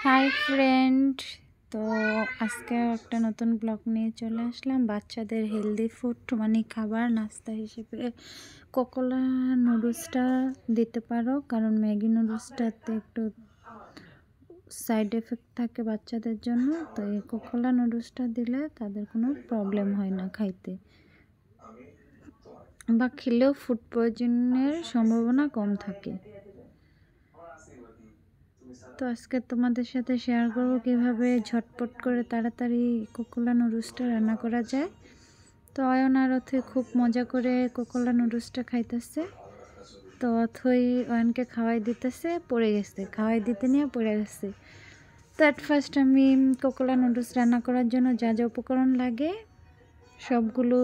Hi friend, তো আজকে একটা নতুন ব্লগ নিয়ে চলে আসলাম। বাচ্চাদের হেলদি ফুড মানে খাবার নাস্তা হিসেবে কোকোলা নুডলসটা দিতে পারো, কারণ ম্যাগি নুডলসটাতে একটু সাইড এফেক্ট থাকে বাচ্চাদের জন্য। তো এই কোকোলা নুডলসটা দিলে তাদের কোনো প্রবলেম হয় না খাইতে, বা খেলেও ফুড পয়জনের সম্ভাবনা কম থাকে। তো আজকে তোমাদের সাথে শেয়ার করবো কিভাবে ঝটপট করে তাড়াতাড়ি কোকোলা নুডলসটা রান্না করা যায়। তো অয়ন আর অথই খুব মজা করে কোকোলা নুডলসটা খাইতেছে। তো অথই অয়নকে খাওয়াই দিতেছে, পড়ে গেছে, খাওয়াই দিতে নিয়ে পড়ে গেছে। তো অ্যাট ফার্স্ট আমি কোকোলা নুডলস রান্না করার জন্য যা যা উপকরণ লাগে সবগুলো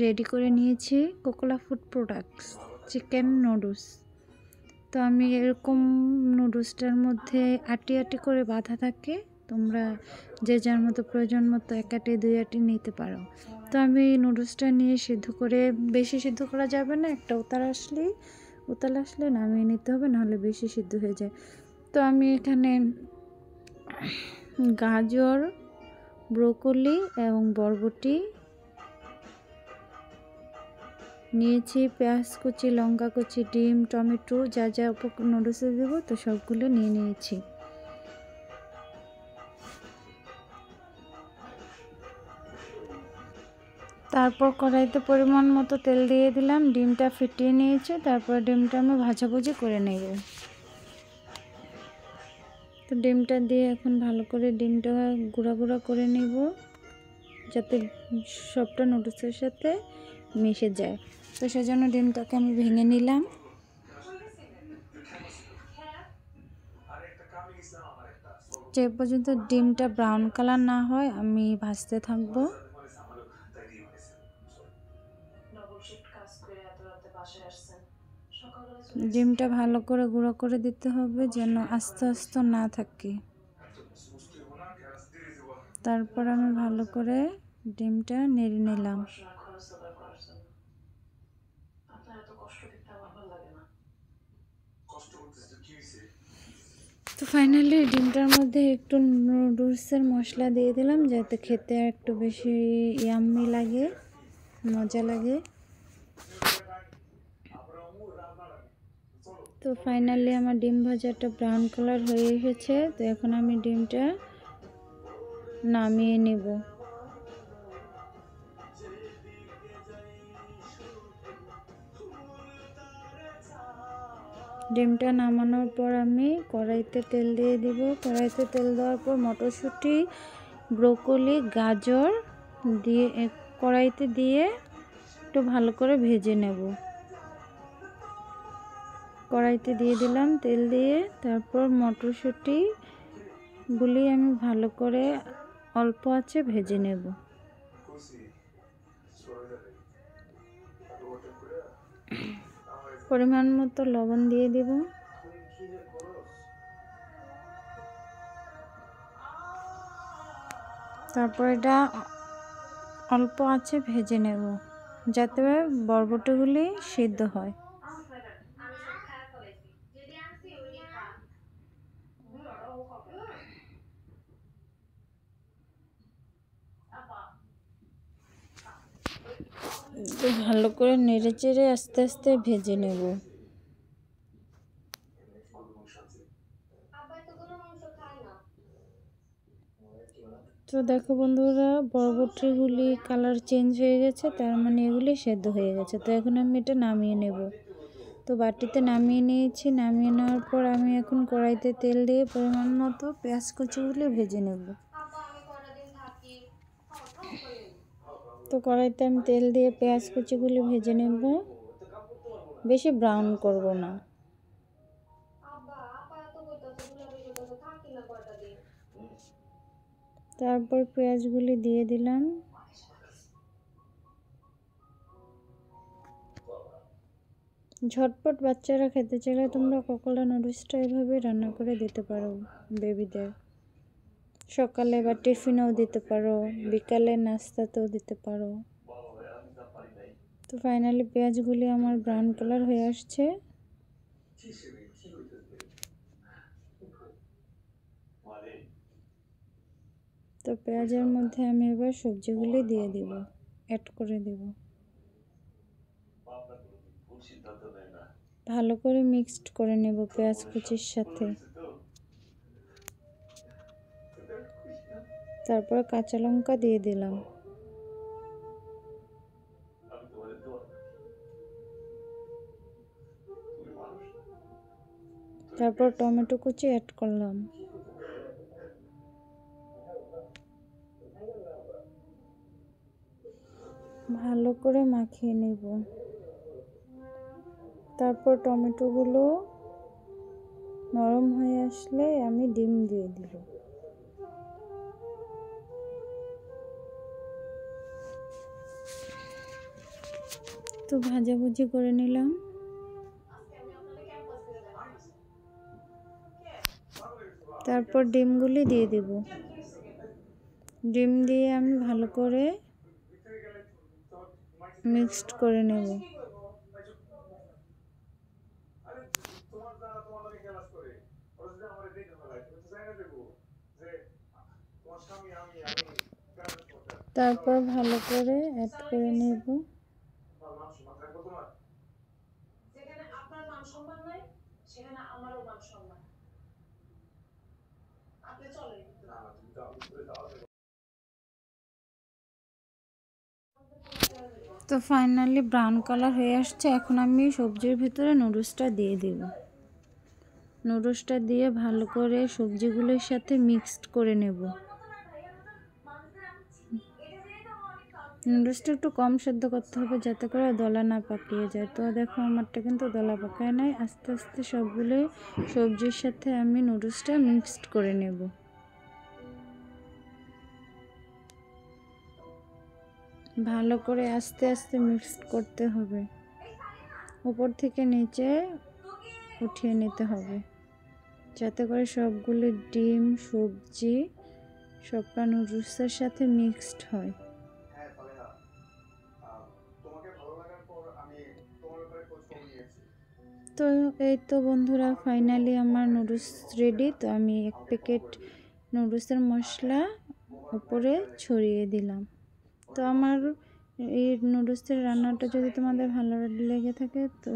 রেডি করে নিয়েছি। Kokola food products chicken noodles. তো আমি এরকম নুডলসটার মধ্যে আটি আটি করে বাঁধা থাকে, তোমরা যে যার মতো প্রয়োজন মতো এক আটি দুই আটি নিতে পারো। তো আমি নুডলসটা নিয়ে সিদ্ধ করে, বেশি সিদ্ধ করা যাবে না, একটা উতাল আসলে নামিয়ে নিতে হবে, নাহলে বেশি সিদ্ধ হয়ে যায়। তো আমি এখানে গাজর, ব্রোকলি এবং বরবটি নিয়েছি, পেঁয়াজ কুচি, লঙ্কা কুচি, ডিম, টমেটো, যা যা নুডলসে দেবো তো সবগুলো নিয়ে নিয়েছি। তারপর কড়াইতে পরিমাণ মতো তেল দিয়ে দিলাম, ডিমটা ফিটিয়ে নিয়েছি। তারপর ডিমটা আমি ভাজাভুজি করে নেব। তো ডিমটা দিয়ে এখন ভালো করে ডিমটা গুঁড়া গুঁড়া করে নেব, যাতে সবটা নুডলসের সাথে মিশে যায়। তো সেজন্য ডিমটাকে আমি ভেঙে নিলাম। যে পর্যন্ত ডিমটা ব্রাউন কালার না হয় আমি ভাজতে থাকবো। ডিমটা ভালো করে গুঁড়ো করে দিতে হবে, যেন আস্তে আস্তে না থাকে। তারপর আমি ভালো করে ডিমটা নেড়ে নিলাম। তো ফাইনালি ডিমটার মধ্যে একটু নুডলসের মশলা দিয়ে দিলাম, যাতে খেতে একটু বেশি ইয়াম্মি লাগে, মজা লাগে। তো ফাইনালি আমার ডিম ভাজাটা ব্রাউন কালার হয়ে এসেছে। তো এখন আমি ডিমটা নামিয়ে নেব। ডিমটা নামানোর পর আমি কড়াইতে তেল দিয়ে দিব। কড়াইতে তেল দেওয়ার পর মটরশুঁটি, ব্রোকলি, গাজর দিয়ে কড়াইতে দিয়ে একটু ভালো করে ভেজে নেব। কড়াইতে দিয়ে দিলাম তেল দিয়ে। তারপর মটরশুঁটিগুলি আমি ভালো করে অল্প আঁচে ভেজে নেব। পরিমাণ মতো লবণ দিয়ে দেব। তারপর এটা অল্প আঁচে ভেজে নেব, যাতে বরবটিগুলি সিদ্ধ হয়। তো ভালো করে নেড়ে চেড়ে আস্তে আস্তে ভেজে নেব। তো দেখো বন্ধুরা, বরবটিগুলি কালার চেঞ্জ হয়ে গেছে, তার মানে এগুলি সেদ্ধ হয়ে গেছে। তো এখন আমি এটা নামিয়ে নেব। তো বাটিতে নামিয়ে নিয়েছি। নামিয়ে নেওয়ার পর আমি এখন কড়াইতে তেল দিয়ে পরিমাণ মতো পেঁয়াজ কুচিগুলি ভেজে নেব। তো কড়াইতে আমি তেল দিয়ে পেঁয়াজ কুচিগুলি ভেজে নেব, বেশি ব্রাউন করব না। তারপর পেঁয়াজগুলি দিয়ে দিলাম। ঝটপট বাচ্চারা খেতে চাইলে তোমরা কোকোলা নুডলসটা এভাবে রান্না করে দিতে পারো বেবিদের। সকালে বা টিফিনেও দিতে পারো, বিকালে নাস্তাতেও দিতে পারো। তো ফাইনালি পেঁয়াজগুলি আমার ব্রাউন কালার হয়ে আসছে। তো পেঁয়াজের মধ্যে আমি এবার সবজিগুলি দিয়ে দিব, অ্যাড করে দেব। ভালো করে মিক্সড করে নেব পেঁয়াজ কুচির সাথে। তারপর কাঁচা লঙ্কা দিয়ে দিলাম। তারপর টমেটো কুচি অ্যাড করলাম। ভালো করে মাখিয়ে নেব। তারপর টমেটোগুলো নরম হয়ে আসলে আমি ডিম দিয়ে দিব। তো ভাজাভুজি করে নিলাম। তারপর ডিমগুলি দিয়ে দেব। ডিম দিয়ে আমি ভালো করে মিক্সড করে নেব। তারপর ভালো করে অ্যাড করে নেব। যেখানে আপনার মান সম্মান নাই সেখানে আমারও মান সম্মান। আপনি চলেন। তো ফাইনালি ব্রাউন কালার হয়ে আসছে। এখন আমি সবজির ভিতরে নুডলসটা দিয়ে দেব। নুডলসটা দিয়ে ভালো করে সবজিগুলোর সাথে মিক্সড করে নেব। নুডলসটা একটু কম সেদ্ধ করতে হবে যাতে করে দলা না পাকিয়ে যায়। তো দেখো আমারটা কিন্তু দলা পাকায় নাই। আস্তে আস্তে সবগুলো সবজির সাথে আমি নুডলসটা মিক্সড করে নেব। ভালো করে আস্তে আস্তে মিক্সড করতে হবে। উপর থেকে নিচে উঠিয়ে নিতে হবে যাতে করে সবগুলো ডিম সবজি সবটা নুডলসের সাথে মিক্সড হয়। তো এই তো বন্ধুরা ফাইনালি আমার নুডলস রেডি। তো আমি এক প্যাকেট নুডলসের মশলা উপরে ছড়িয়ে দিলাম। তো আমার এই নুডলসের রান্নাটা যদি তোমাদের ভালো লেগে থাকে তো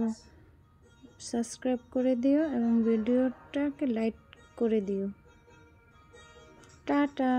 সাবস্ক্রাইব করে দিও এবং ভিডিওটাকে লাইক করে দিও। টাটা।